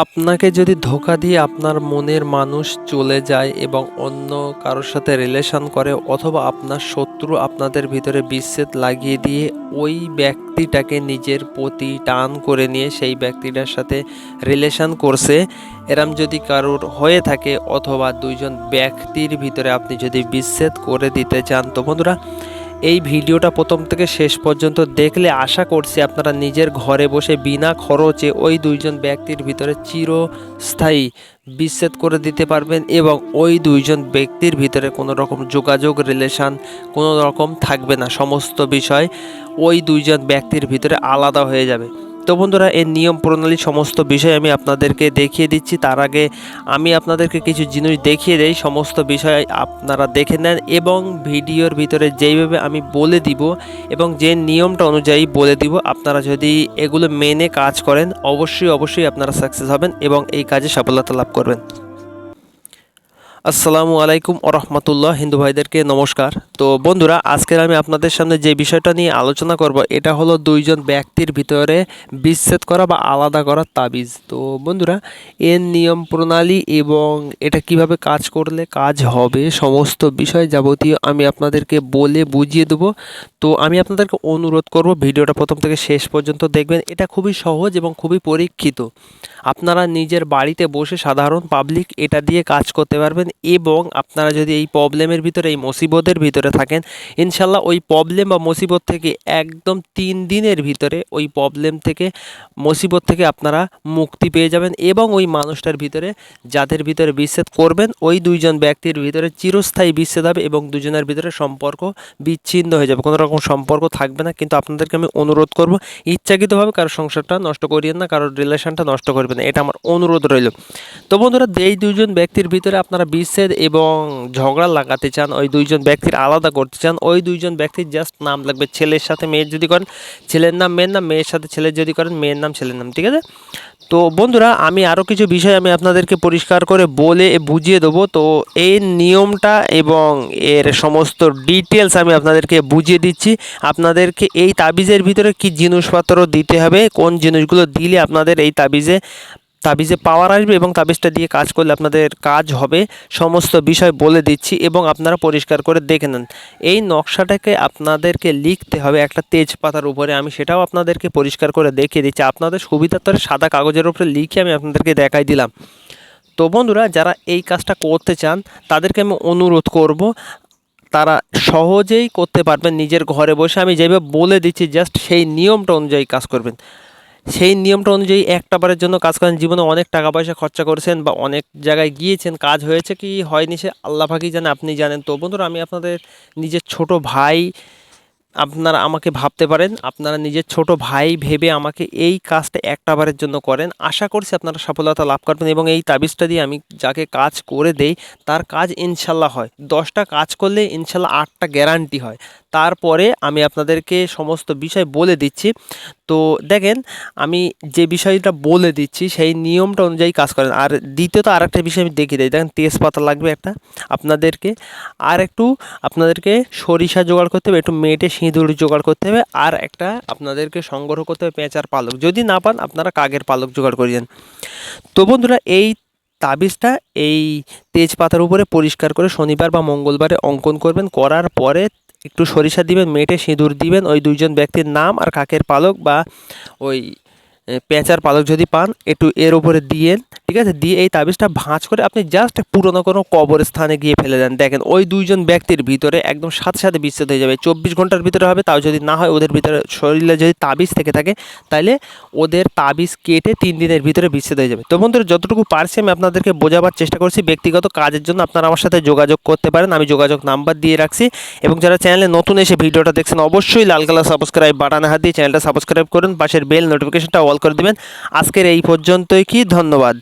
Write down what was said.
আপনাকে যদি ধোঁকা দিয়ে আপনার মনের মানুষ চলে যায় এবং অন্য কারোর সাথে রিলেশন করে, অথবা আপনার শত্রু আপনাদের ভিতরে বিচ্ছেদ লাগিয়ে দিয়ে ওই ব্যক্তিটাকে নিজের প্রতি টান করে নিয়ে সেই ব্যক্তিটার সাথে রিলেশন করছে, এরম যদি কারোর হয়ে থাকে, অথবা দুইজন ব্যক্তির ভিতরে আপনি যদি বিচ্ছেদ করে দিতে চান, তো বন্ধুরা এই ভিডিওটা প্রথম থেকে শেষ পর্যন্ত দেখলে আশা করছি আপনারা নিজের ঘরে বসে বিনা খরচে ওই দুইজন ব্যক্তির ভিতরে চিরস্থায়ী বিচ্ছেদ করে দিতে পারবেন এবং ওই দুইজন ব্যক্তির ভিতরে কোনো রকম যোগাযোগ রিলেশন কোনো রকম থাকবে না। সমস্ত বিষয় ওই দুইজন ব্যক্তির ভিতরে আলাদা হয়ে যাবে। তো বন্ধুরা, এর নিয়ম প্রণালী সমস্ত বিষয় আমি আপনাদেরকে দেখিয়ে দিচ্ছি। তার আগে আমি আপনাদেরকে কিছু জিনিস দেখিয়ে দেই, সমস্ত বিষয় আপনারা দেখে নেন এবং ভিডিওর ভিতরে যেইভাবে আমি বলে দিব এবং যে নিয়মটা অনুযায়ী বলে দিব, আপনারা যদি এগুলো মেনে কাজ করেন অবশ্যই আপনারা সাকসেস হবেন এবং এই কাজে সফলতা লাভ করবেন। আসসালামু আলাইকুম ওরহমতুল্লাহ। হিন্দু ভাইদেরকে নমস্কার। তো বন্ধুরা, আজকের আমি আপনাদের সামনে যে বিষয়টা নিয়ে আলোচনা করব, এটা হলো দুইজন ব্যক্তির ভিতরে বিচ্ছেদ করা বা আলাদা করা তাবিজ। তো বন্ধুরা, এর নিয়ম প্রণালী এবং এটা কিভাবে কাজ করলে কাজ হবে সমস্ত বিষয় যাবতীয় আমি আপনাদেরকে বলে বুঝিয়ে দেবো। তো আমি আপনাদেরকে অনুরোধ করব ভিডিওটা প্রথম থেকে শেষ পর্যন্ত দেখবেন। এটা খুবই সহজ এবং খুবই পরীক্ষিত। আপনারা নিজের বাড়িতে বসে সাধারণ পাবলিক এটা দিয়ে কাজ করতে পারবেন এবং আপনারা যদি এই প্রবলেমের ভিতরে, এই মুসিবতের ভিতরে থাকেন, ইনশাল্লাহ ওই প্রবলেম বা মুসিবত থেকে একদম 3 দিনের ভিতরে ওই প্রবলেম থেকে, মুসিবত থেকে আপনারা মুক্তি পেয়ে যাবেন এবং ওই মানুষটার ভিতরে, যাদের ভিতরে বিচ্ছেদ করবেন, ওই দুইজন ব্যক্তির ভিতরে চিরস্থায়ী বিচ্ছেদ হবে এবং দুজনের ভিতরে সম্পর্ক বিচ্ছিন্ন হয়ে যাবে, কোনো রকম সম্পর্ক থাকবে না। কিন্তু আপনাদেরকে আমি অনুরোধ করব, ইচ্ছাকৃতভাবে কারোর সংসারটা নষ্ট করিয়েন না, কারোর রিলেশনটা নষ্ট করবেন না, এটা আমার অনুরোধ রইল। তো বন্ধুরা, এই দুইজন ব্যক্তির ভিতরে আপনারা বিচ্ছেদ এবং ঝগড়া লাগাতে চান, ওই দুইজন ব্যক্তির আলাদা করতে চান, ওই দুইজন ব্যক্তির জাস্ট নাম লাগবে। ছেলের সাথে মেয়ের যদি করেন ছেলের নাম মেয়ের নাম, মেয়ের সাথে ছেলের যদি করেন মেয়ের নাম ছেলের নাম, ঠিক আছে? তো বন্ধুরা, আমি আরও কিছু বিষয় আমি আপনাদেরকে পরিষ্কার করে বলে বুঝিয়ে দেবো। তো এই নিয়মটা এবং এর সমস্ত ডিটেলস আমি আপনাদেরকে বুঝিয়ে দিচ্ছি। আপনাদেরকে এই তাবিজের ভিতরে কি জিনিসপত্র দিতে হবে, কোন জিনিসগুলো দিলে আপনাদের এই তাবিজে পাওয়ার আসবে এবং তাবিজটা দিয়ে কাজ করলে আপনাদের কাজ হবে, সমস্ত বিষয় বলে দিচ্ছি এবং আপনারা পরিষ্কার করে দেখে নেন। এই নকশাটাকে আপনাদেরকে লিখতে হবে একটা তেজপাতার উপরে, আমি সেটাও আপনাদেরকে পরিষ্কার করে দেখিয়ে দিচ্ছি। আপনাদের সুবিধার্থে সাদা কাগজের উপরে লিখে আমি আপনাদেরকে দেখাই দিলাম। তো বন্ধুরা, যারা এই কাজটা করতে চান তাদেরকে আমি অনুরোধ করব, তারা সহজেই করতে পারবেন নিজের ঘরে বসে। আমি যেভাবে বলে দিচ্ছি জাস্ট সেই নিয়মটা অনুযায়ী কাজ করবেন। সেই নিয়মটা অনুযায়ী একটা বারের জন্য কাজ করেন। জীবনে অনেক টাকা পয়সা খরচা করেছেন বা অনেক জায়গায় গিয়েছেন, কাজ হয়েছে কি হয়নি সে আল্লাহ পাকই জানে, আপনি জানেন। তো বন্ধুরা, আমি আপনাদের নিজের ছোট ভাই, আপনারা আমাকে ভাবতে পারেন, আপনারা নিজের ছোট ভাই ভেবে আমাকে এই কাজটা একটা বারের জন্য করেন। আশা করছি আপনারা সফলতা লাভ করবেন এবং এই তাবিজটা দিয়ে আমি যাকে কাজ করে দেই তার কাজ ইনশাল্লাহ হয়। 10টা কাজ করলে ইনশাল্লাহ 8টা গ্যারান্টি হয়। তারপরে আমি আপনাদেরকে সমস্ত বিষয় বলে দিচ্ছি। তো দেখেন, আমি যে বিষয়টা বলে দিচ্ছি সেই নিয়মটা অনুযায়ী কাজ করেন। আর দ্বিতীয়ত আরেকটা বিষয় আমি দেখিয়ে দিই। দেখেন, তেজপাতা লাগবে একটা আপনাদেরকে, আর একটু আপনাদেরকে সরিষা জোগাড় করতে হবে, একটু মেটে সিঁদুর জোগাড় করতে হবে, আর একটা আপনাদেরকে সংগ্রহ করতে হবে পেঁচার পালক। যদি না পান আপনারা কাকের পালক জোগাড় করিয়েন। তো বন্ধুরা, এই তাবিজটা এই তেজপাতার উপরে পরিষ্কার করে শনিবার বা মঙ্গলবারে অঙ্কন করবেন। করার পরে একটু সরিষা দিবেন, মেটে সিঁদুর দিবেন, ওই দুইজন ব্যক্তির নাম আর কাকের পালক বা ওই পেঁচার পালক যদি পান একটু এর উপরে দিয়েন, ঠিক আছে? দিয়ে এই তাবিজটা ভাঁজ করে আপনি জাস্ট পুরোনো কোনো কবরস্থানে গিয়ে ফেলে দেন। দেখেন, ওই দুইজন ব্যক্তির ভিতরে একদম সাথে সাথে বিচ্ছেদ হয়ে যাবে। 24 ঘন্টার ভিতরে হবে, তাও যদি না হয় ওদের ভিতরে শরীরে যদি তাবিজ থেকে থাকে তাহলে ওদের তাবিজ কেটে 3 দিনের ভিতরে বিচ্ছেদ হয়ে যাবে। তো বন্ধুরা, যতটুকু পারছি আমি আপনাদেরকে বোঝাবার চেষ্টা করছি। ব্যক্তিগত কাজের জন্য আপনারা আমার সাথে যোগাযোগ করতে পারেন, আমি যোগাযোগ নাম্বার দিয়ে রাখছি। এবং যারা চ্যানেলে নতুন এসে ভিডিওটা দেখছেন অবশ্যই লাল কালার সাবস্ক্রাইব বাটনে হাত দিয়ে চ্যানেলটা সাবস্ক্রাইব করুন, পাশের বেল নোটিফিকেশনটা অল করে দেবেন। আজকের এই পর্যন্তই, কি ধন্যবাদ।